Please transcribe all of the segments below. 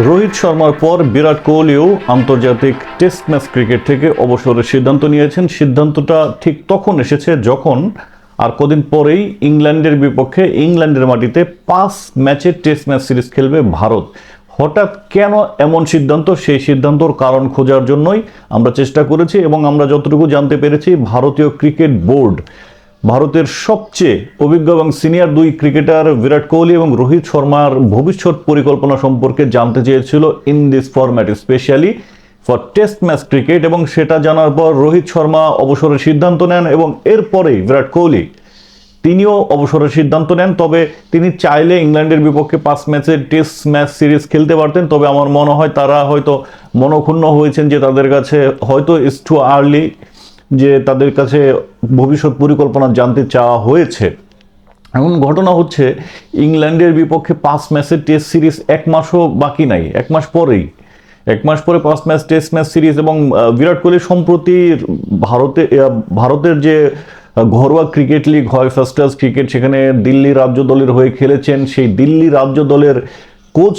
রোহিত শর্মার পর বিরাট কোহলিও আন্তর্জাতিক টেস্ট ম্যাচ ক্রিকেট থেকে অবসরের সিদ্ধান্ত নিয়েছেন। সিদ্ধান্তটা ঠিক তখন এসেছে যখন আর কদিন পরেই ইংল্যান্ডের বিপক্ষে ইংল্যান্ডের মাটিতে 5 ম্যাচের টেস্ট ম্যাচ সিরিজ খেলবে ভারত। হঠাৎ কেন এমন সিদ্ধান্ত, সেই সিদ্ধান্তর কারণ খোঁজার জন্যই আমরা চেষ্টা করেছি এবং আমরা যতটুকু জানতে পেরেছি, ভারতীয় ক্রিকেট বোর্ড ভারতের সবচেয়ে অভিজ্ঞ এবং সিনিয়র দুই ক্রিকেটার বিরাট কোহলি এবং রোহিত শর্মার ভবিষ্যৎ পরিকল্পনা সম্পর্কে জানতে চেয়েছিল in this format, specially for test match cricket. এবং সেটা জানার পর রোহিত শর্মা অবসরের সিদ্ধান্ত নেন এবং এরপরেই বিরাট কোহলি তিনিও অবসরের সিদ্ধান্ত নেন। তবে তিনি চাইলে ইংল্যান্ডের বিপক্ষে 5 ম্যাচের টেস্ট ম্যাচ সিরিজ খেলতে পারতেন। তবে আমার মনে হয় তারা হয়তো মনক্ষুণ্ণ হয়েছেন যে তাদের কাছে হয়তো ইটস টু আর্লি, যে তাদের কাছে ভবিষ্যৎ পরিকল্পনা জানতে চাওয়া হয়েছে। এমন ঘটনা হচ্ছে, ইংল্যান্ডের বিপক্ষে 5 ম্যাচের টেস্ট সিরিজ 1 মাসও বাকি নাই, 1 মাস পরেই 1 মাস পরে 5 ম্যাচ টেস্ট ম্যাচ সিরিজ। এবং বিরাট কোহলি সম্প্রতি ভারতের যে ঘরোয়া ক্রিকেট লিগ হয়, ফার্স্ট ক্লাস ক্রিকেট, সেখানে দিল্লি রাজ্য দলের হয়ে খেলেছেন। সেই দিল্লি রাজ্য দলের কোচ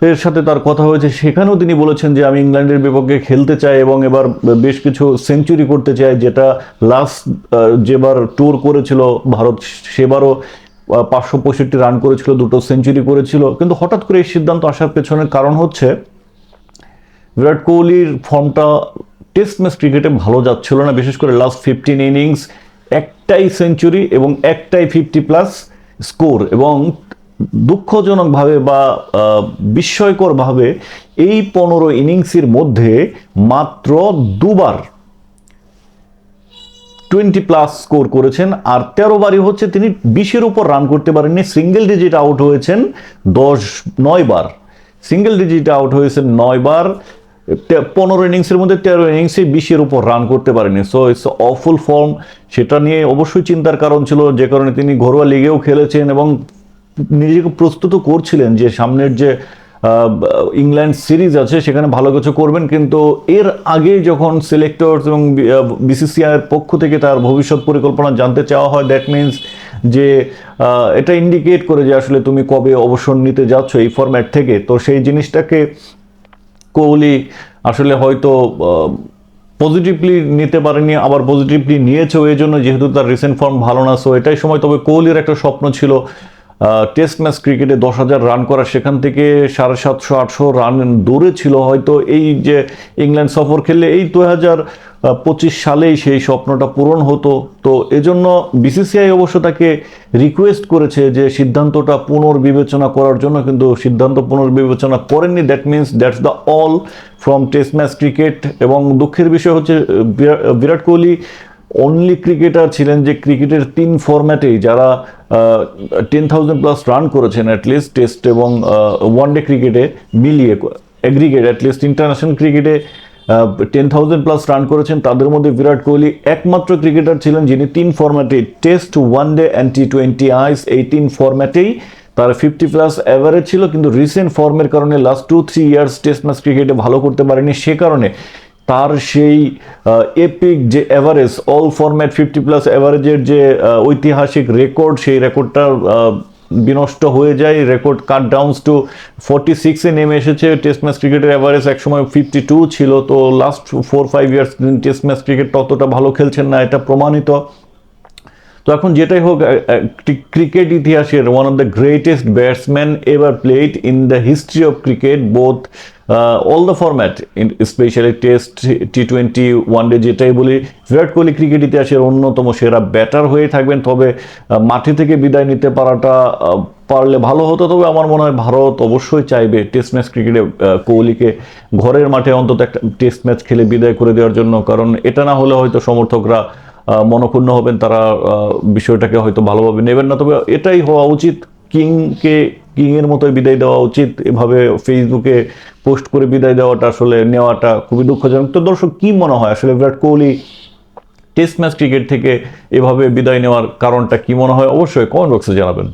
এর সাথে তার কথা হয়েছে, সেখানেও তিনি বলেছেন যে আমি ইংল্যান্ডের বিপক্ষে খেলতে চাই এবং এবার বেশ কিছু সেঞ্চুরি করতে চাই, যেটা লাস্ট যেবার ট্যুর করেছিল ভারত সেবারও 565 রান করেছিল, 2টো সেঞ্চুরি করেছিল। কিন্তু হঠাৎ করে এই সিদ্ধান্ত আসার পেছনের কারণ হচ্ছে বিরাট কোহলির ফর্মটা টেস্ট ম্যাচ ক্রিকেটে ভালো যাচ্ছিল না, বিশেষ করে লাস্ট 15 ইনিংস একটাই সেঞ্চুরি এবং একটাই 50+ স্কোর। এবং দুঃখজনকভাবে বা বিস্ময়করভাবে এই 15 ইনিংসের মধ্যে মাত্র 2বার 20+ স্কোর করেছেন, আর 13 বারই হচ্ছে তিনি 20-এর উপর রান করতে পারেননি। সিঙ্গেল ডিজিট আউট হয়েছেন 9 বার, সিঙ্গেল ডিজিট আউট হয়েছেন 9 বার। 15 ইনিংসের মধ্যে 13 ইনিংসে 20-এর উপর রান করতে পারেনি। So it's awful form. সেটা নিয়ে অবশ্যই চিন্তার কারণ ছিল, যে কারণে তিনি ঘরোয়া লিগেও খেলেছেন এবং নিজেকে প্রস্তুত করছিলেন যে সামনের যে ইংল্যান্ড সিরিজ আছে সেখানে ভালো কিছু করবেন। কিন্তু এর আগে যখন সিলেক্টরস এবং বিসিসিআইয়ের পক্ষ থেকে তার ভবিষ্যৎ পরিকল্পনা জানতে চাওয়া হয়, দ্যাট মিনস যে এটা ইন্ডিকেট করে যে আসলে তুমি কবে অবসর নিতে যাচ্ছ এই ফরম্যাট থেকে। তো সেই জিনিসটাকে কোহলি আসলে হয়তো পজিটিভলি নিতে পারেনি, আবার পজিটিভলি নিয়েছেও এই জন্য যেহেতু তার রিসেন্ট ফর্ম ভালো না। সো এটাই সময়। তবে কোহলির একটা স্বপ্ন ছিল টেস্ট ম্যাচ ক্রিকেটে 10,000 রান করা, সেখান থেকে 750-800 রান দূরে ছিল। হয়তো এই যে ইংল্যান্ড সফর খেললে এই 2025 সালেই সেই স্বপ্নটা পূরণ হতো। তো এজন্য বিসিসিআই অবশ্য তাকে রিকোয়েস্ট করেছে যে সিদ্ধান্তটা পুনর্বিবেচনা করার জন্য, কিন্তু সিদ্ধান্ত পুনর্বিবেচনা করেননি। That means that's the all from test match cricket. এবং দুঃখের বিষয় হচ্ছে বিরাট কোহলি অনলি ক্রিকেটার ছিলেন যে ক্রিকেটের 3 ফরম্যাটেই যারা 10,000+ রান করেছেন অ্যাটলিস্ট টেস্ট এবং ওয়ানডে ক্রিকেটে মিলিয়ে, এগ্রিগেট অ্যাটলিস্ট ইন্টারন্যাশনাল ক্রিকেটে 10,000+ রান করেছেন। তাদের মধ্যে বিরাট কোহলি একমাত্র ক্রিকেটার ছিলেন যিনি 3 ফরম্যাটে, টেস্ট, ওয়ানডে অ্যান্ড T20 আইস, এই 3 ফরম্যাটেই তার 50+ অ্যাভারেজ ছিল। কিন্তু রিসেন্ট ফর্মের কারণে লাস্ট 2-3 ইয়ার্স টেস্ট ম্যাচ ক্রিকেটে ভালো করতে পারেনি। সে কারণে তার সেই এপিক যে অ্যাভারেজ, অল ফরম্যাট 50+ অ্যাভারেজের যে ঐতিহাসিক রেকর্ড, সেই রেকর্ডটা বিনষ্ট হয়ে যায়। রেকর্ড কাট ডাউন্স টু 46-এ নেমে এসেছে। টেস্ট ম্যাচ ক্রিকেটের অ্যাভারেজ একসময় 52 ছিল। তো last 4-5 years test match cricket ততটা ভালো খেলছেন না, এটা প্রমাণিত। তো এখন যেটাই হোক, ক্রিকেট ইতিহাসের one of the greatest batsman ever played in the history of cricket, both all the format, specially test, T20, one day, যেটাই বলি, বিরাট কোহলি ক্রিকেট ইতিহাসের অন্যতম সেরা ব্যাটার হয়ে থাকবেন। তবে মাঠে থেকে বিদায় নিতে পারলে ভালো হতো। তবে আমার মনে হয় ভারত অবশ্যই চাইবে টেস্ট ম্যাচ ক্রিকেটে কোহলিকে ঘরের মাঠে অন্তত একটা টেস্ট ম্যাচ খেলে বিদায় করে দেওয়ার জন্য। কারণ এটা না হলে হয়তো সমর্থকরা মনক্ষুণ্ণ হবেন, তারা বিষয়টাকে হয়তো ভালোভাবে নেবেন না। তবে এটাই হওয়া উচিত, কিংয়ের মতোই বিদায় দেওয়া উচিত। এভাবে ফেসবুকে পোস্ট করে বিদায় দেওয়াটা আসলে নেওয়াটা খুবই দুঃখজনক। তো দর্শক, কি মনে হয় আসলে Virat Kohli test match cricket থেকে এভাবে বিদায় নেওয়ার কারণটা কি মনে হয়? অবশ্যই কমেন্ট বক্সে জানাবেন।